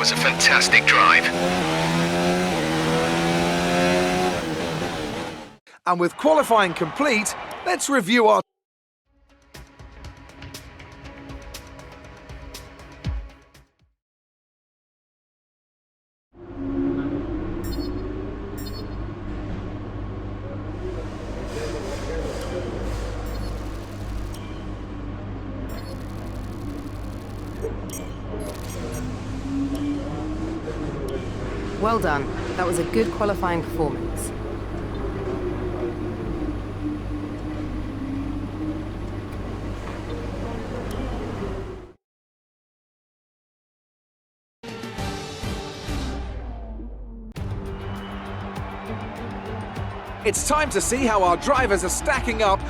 was a fantastic drive. And with qualifying complete, let's review our... Well done. That was a good qualifying performance. It's time to see how our drivers are stacking up.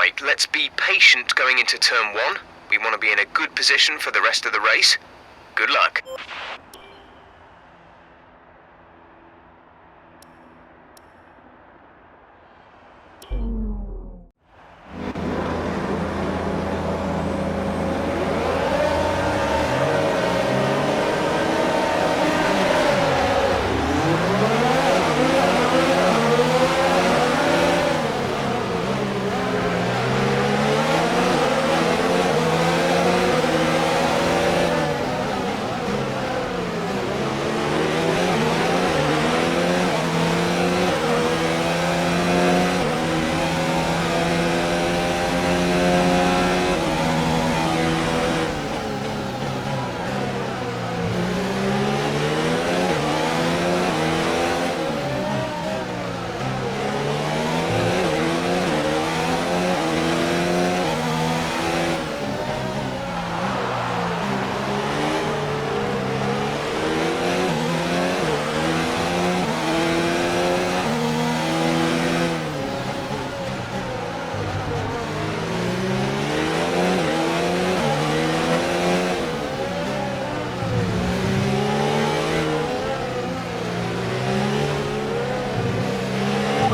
Right, let's be patient going into turn 1. We want to be in a good position for the rest of the race. Good luck.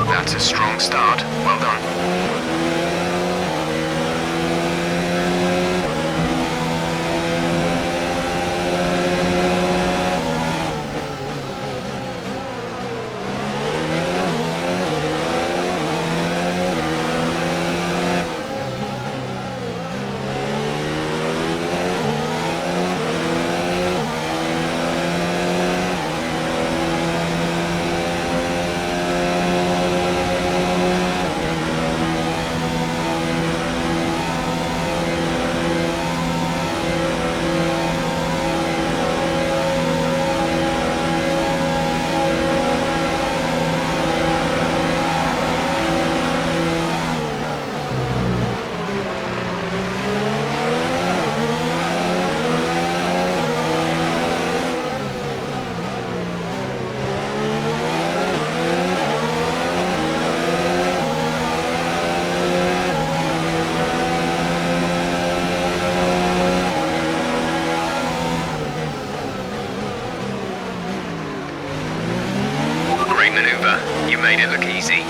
That's a strong start. Well done. Great maneuver. You made it look easy.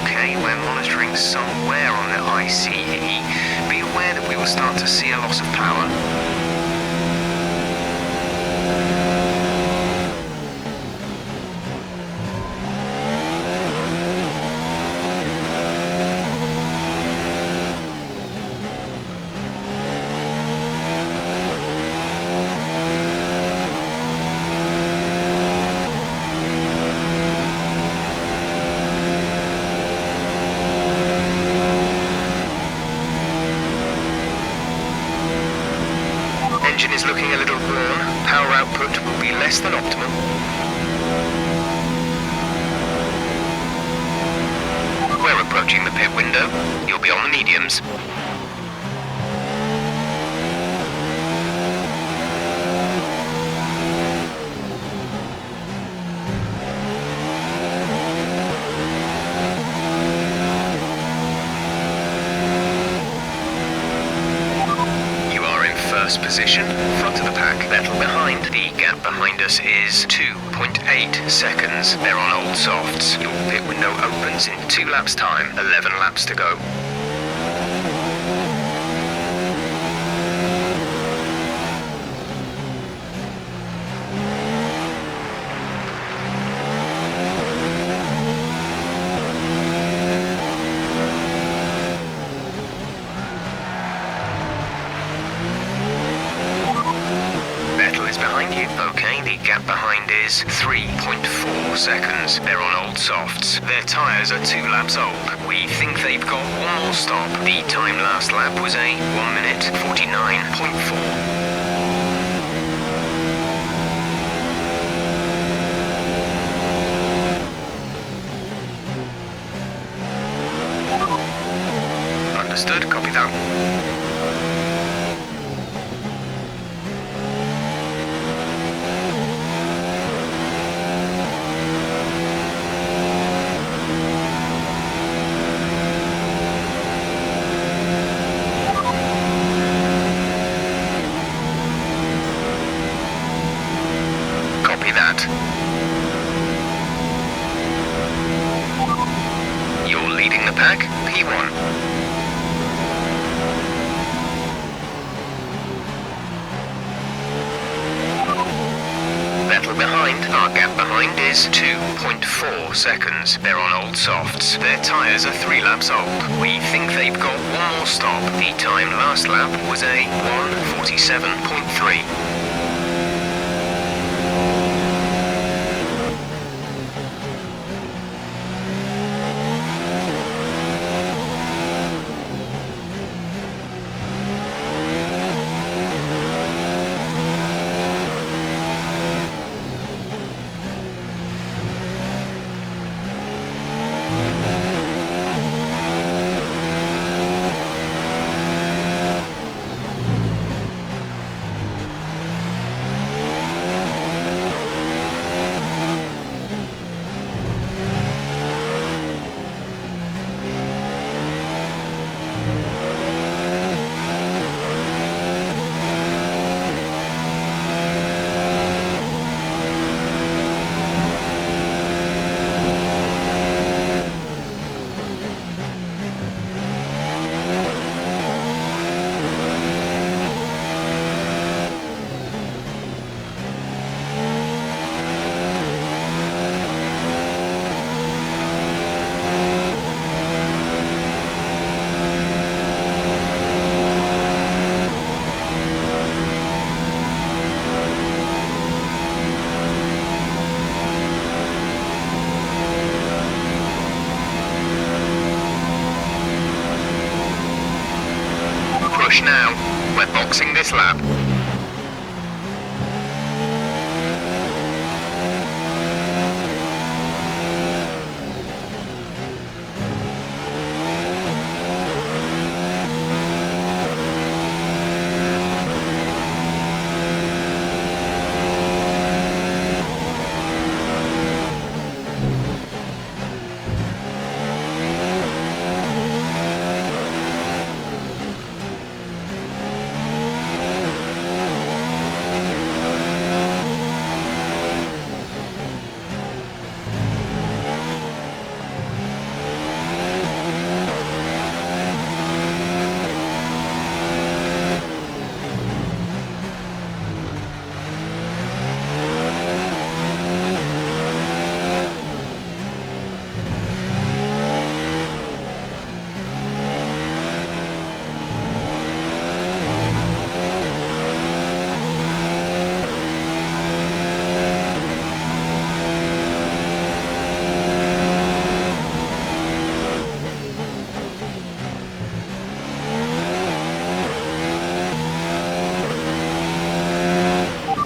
Okay, we're monitoring somewhere on the ICE. Be aware that we will start to see a loss of power. Engine is looking a little worn. Power output will be less than optimum. We're approaching the pit window. You'll be on the mediums. Position, front of the pack, Vettel behind. The gap behind us is 2.8 seconds. They're on old softs. Your pit window opens in 2 laps time, 11 laps to go. Okay, the gap behind is 3.4 seconds. They're on old softs. Their tyres are 2 laps old. We think they've got one more stop. The time last lap was a 1 minute 49.4. Understood, copy that. You're leading the pack, P1. Vettel behind. Our gap behind is 2.4 seconds. They're on old softs. Their tyres are 3 laps old. We think they've got one more stop. The time last lap was a 1:47.3. Now, we're boxing this lap.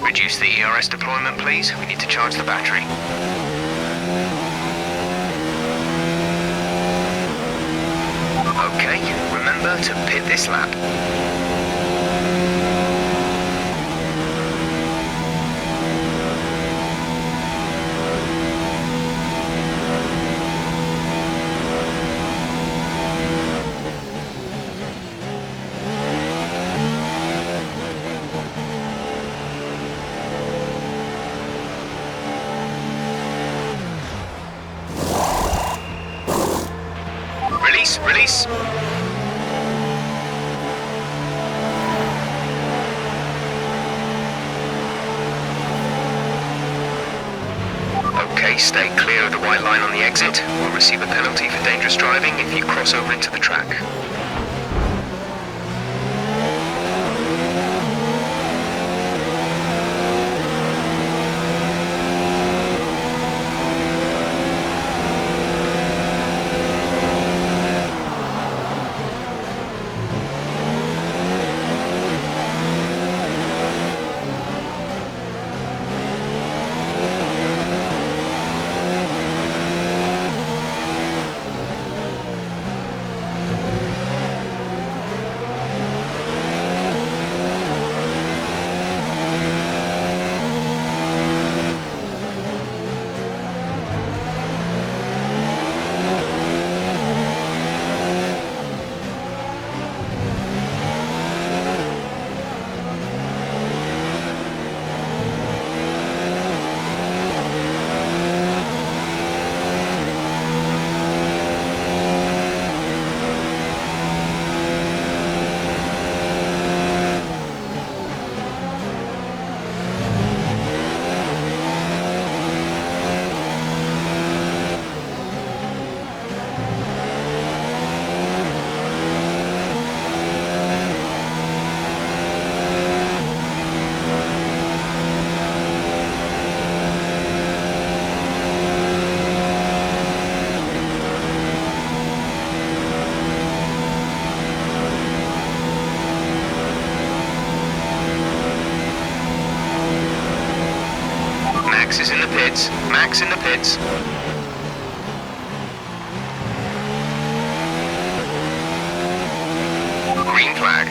Reduce the ERS deployment, please. We need to charge the battery. Okay, remember to pit this lap. Release. Okay, stay clear of the white line on the exit. We'll receive a penalty for dangerous driving if you cross over into the track. Max is in the pits. Max in the pits. Green flag.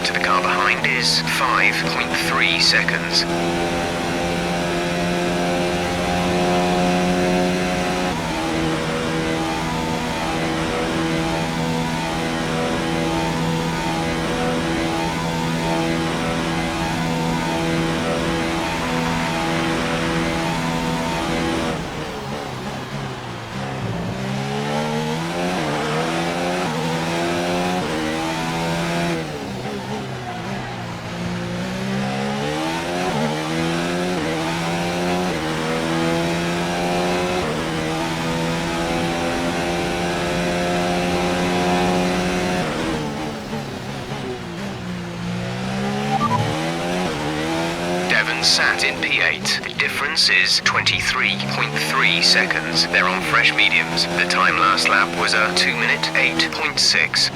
To the car behind is 5.3 seconds. Sat in P8. The difference is 23.3 seconds. They're on fresh mediums. The time last lap was a 2 minute 8.6.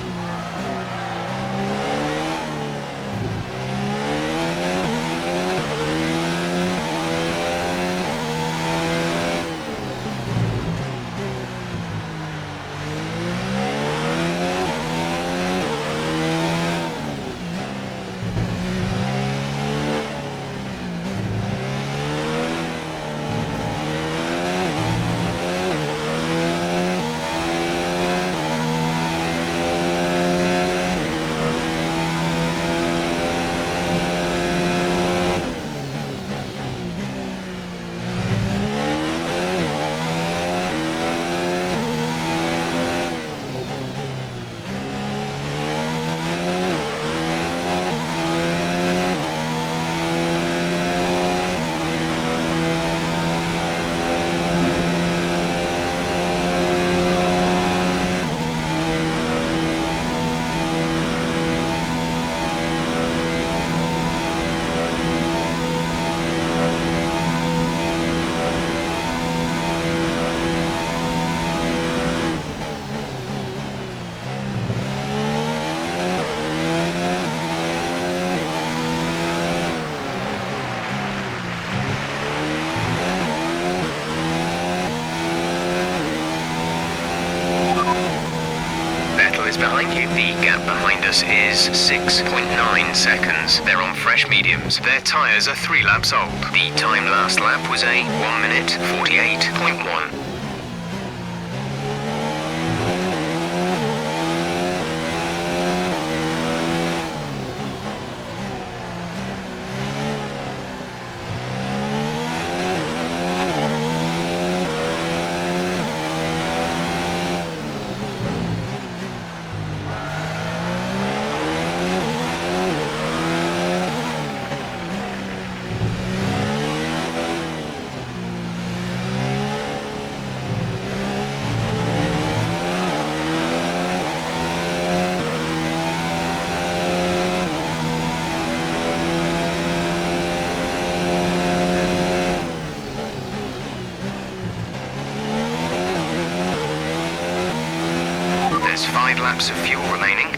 is behind you. The gap behind us is 6.9 seconds. They're on fresh mediums. Their tyres are 3 laps old. The time last lap was a 1 minute 48.1. There's 5 laps of fuel remaining.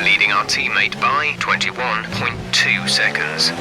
Leading our teammate by 21.2 seconds.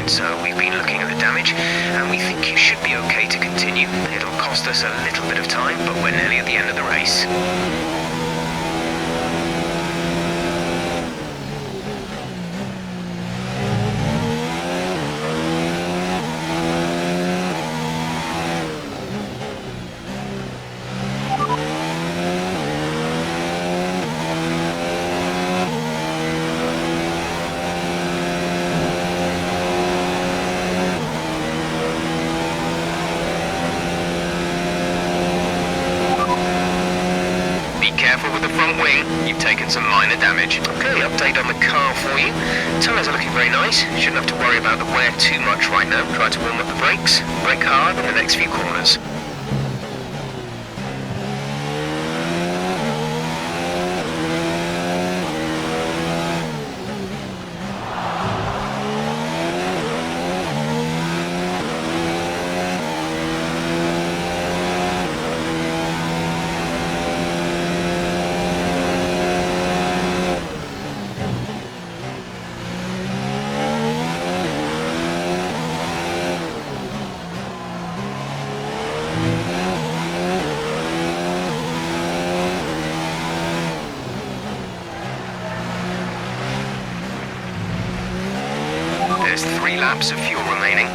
So we've been looking at the damage, and we think you should be okay to continue. It'll cost us a little bit of time, but we're nearly at the end of the race. Careful with the front wing, you've taken some minor damage. Okay, update on the car for you. Tyres are looking very nice. Shouldn't have to worry about the wear too much right now. Try to warm up the brakes. Brake hard in the next few corners. There's 3 laps of fuel remaining.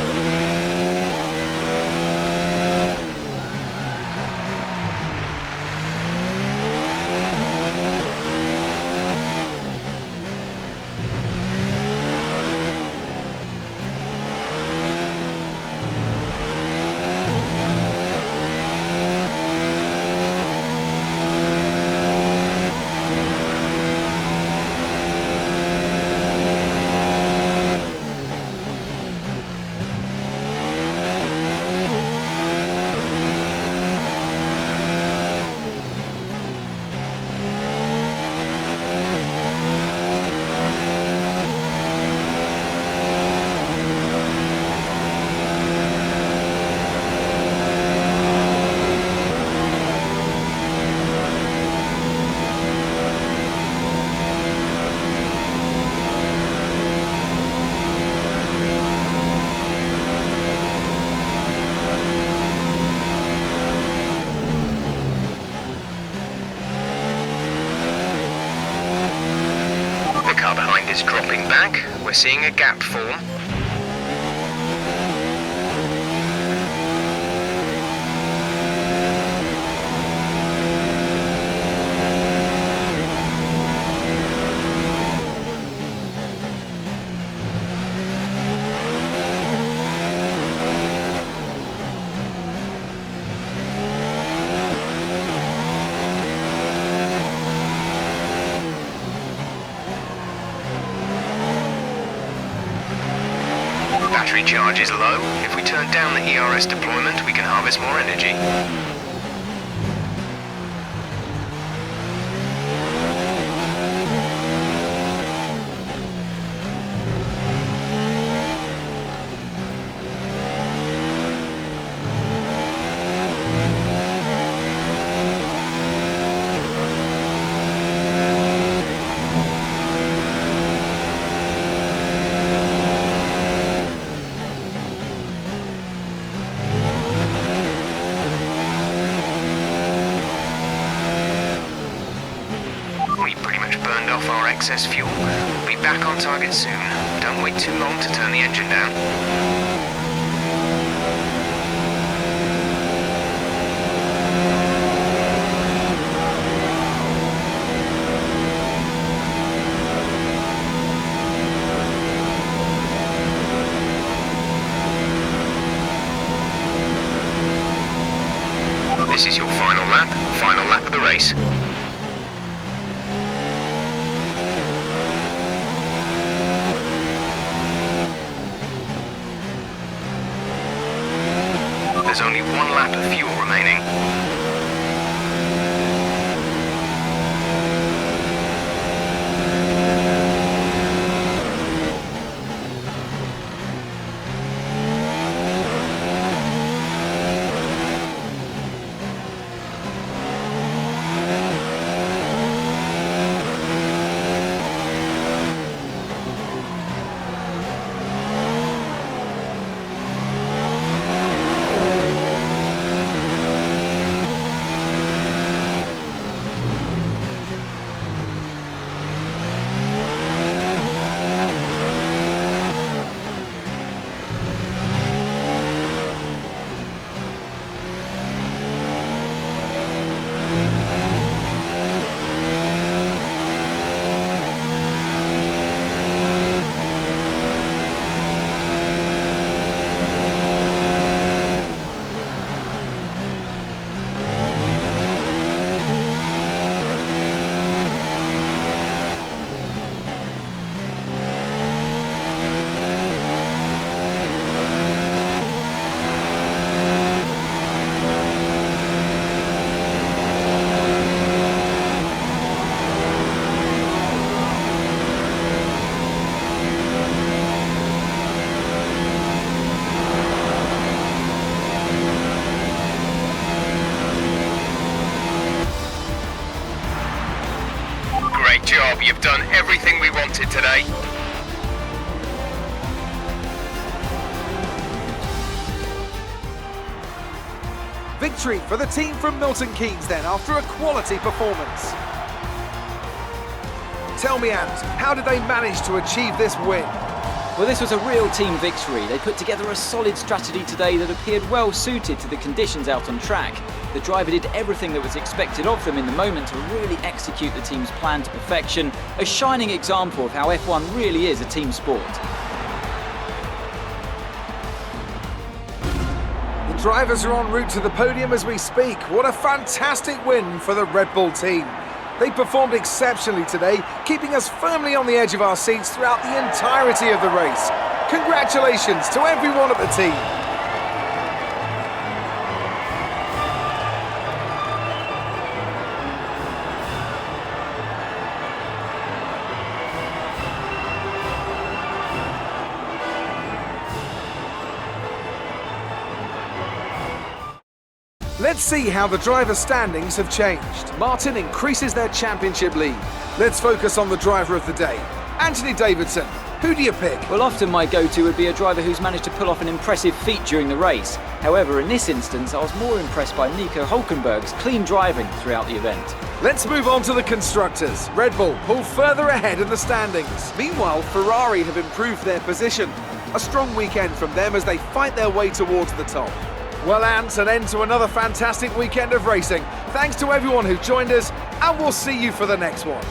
seeing a gap form. Battery charge is low. If we turn down the ERS deployment, we can harvest more energy. Burned off our excess fuel. We'll be back on target soon. Don't wait too long to turn the engine down. This is your final lap of the race. There's only one lap of fuel remaining. Great job, you've done everything we wanted today. Victory for the team from Milton Keynes then, after a quality performance. Tell me, Ant, how did they manage to achieve this win? Well, this was a real team victory. They put together a solid strategy today that appeared well suited to the conditions out on track. The driver did everything that was expected of them in the moment to really execute the team's plan to perfection. A shining example of how F1 really is a team sport. The drivers are en route to the podium as we speak. What a fantastic win for the Red Bull team. They performed exceptionally today, keeping us firmly on the edge of our seats throughout the entirety of the race. Congratulations to everyone at the team. Let's see how the driver standings have changed. Martin increases their championship lead. Let's focus on the driver of the day. Anthony Davidson, who do you pick? Well, often my go-to would be a driver who's managed to pull off an impressive feat during the race. However, in this instance, I was more impressed by Nico Hulkenberg's clean driving throughout the event. Let's move on to the constructors. Red Bull pull further ahead in the standings. Meanwhile, Ferrari have improved their position. A strong weekend from them as they fight their way towards the top. Well, Ant, an end to another fantastic weekend of racing. Thanks to everyone who joined us, and we'll see you for the next one.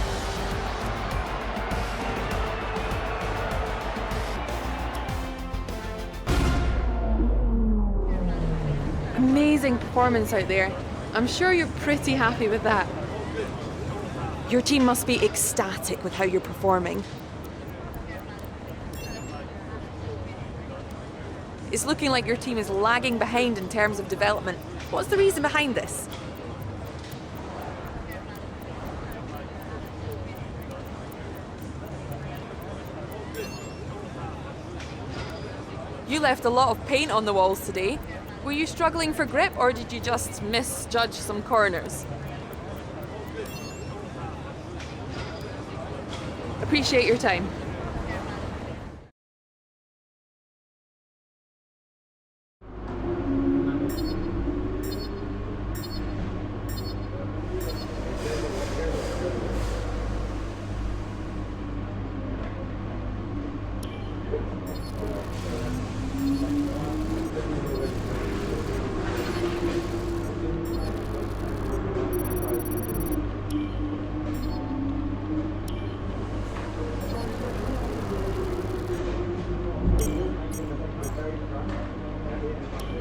Amazing performance out there. I'm sure you're pretty happy with that. Your team must be ecstatic with how you're performing. It's looking like your team is lagging behind in terms of development. What's the reason behind this? You left a lot of paint on the walls today. Were you struggling for grip, or did you just misjudge some corners? Appreciate your time.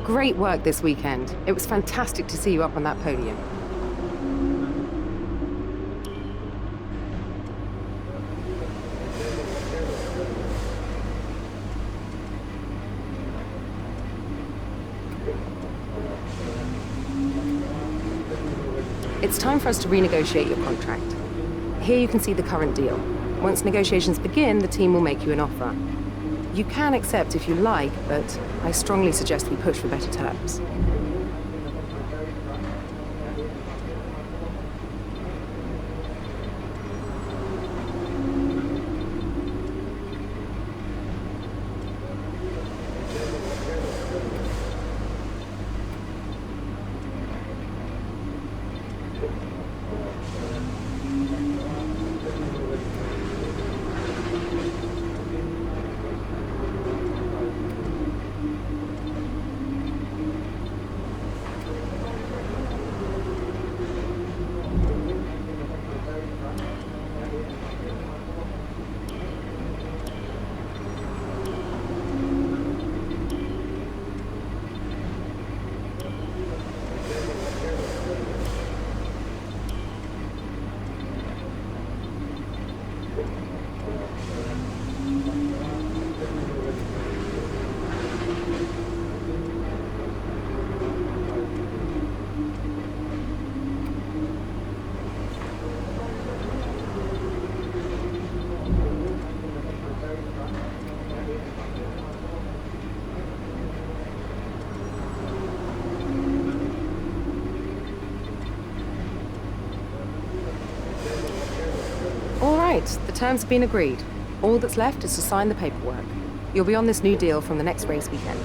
Great work this weekend. It was fantastic to see you up on that podium. It's time for us to renegotiate your contract. Here you can see the current deal. Once negotiations begin, the team will make you an offer. You can accept if you like, but I strongly suggest we push for better terms. Right, the terms have been agreed. All that's left is to sign the paperwork. You'll be on this new deal from the next race weekend.